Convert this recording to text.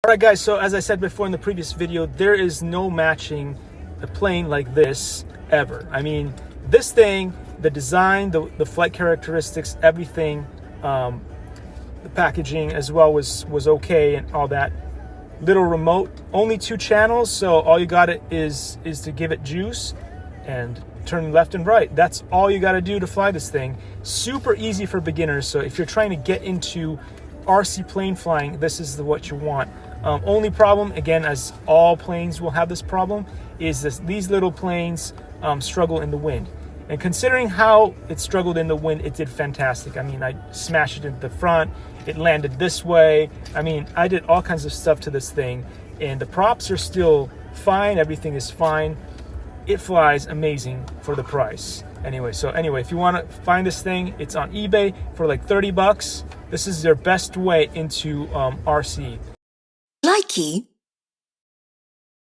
All right guys, so as I said before in the previous video, there is no matching a plane like this ever. I mean, this thing, the design, the flight characteristics, everything, the packaging as well was okay and all that. Little remote, only 2 channels, so all you got is to give it juice and turn left and right. That's all you got to do to fly this thing. Super easy for beginners, so if you're trying to get into RC plane flying, this is what you want. Only problem, again, as all planes will have this problem, is these little planes struggle in the wind. And considering how it struggled in the wind, it did fantastic. I mean, I smashed it into the front, it landed this way. I mean, I did all kinds of stuff to this thing, and the props are still fine, everything is fine. It flies amazing for the price. Anyway, if you want to find this thing, it's on eBay for like 30 bucks. This is your best way into RC. Likey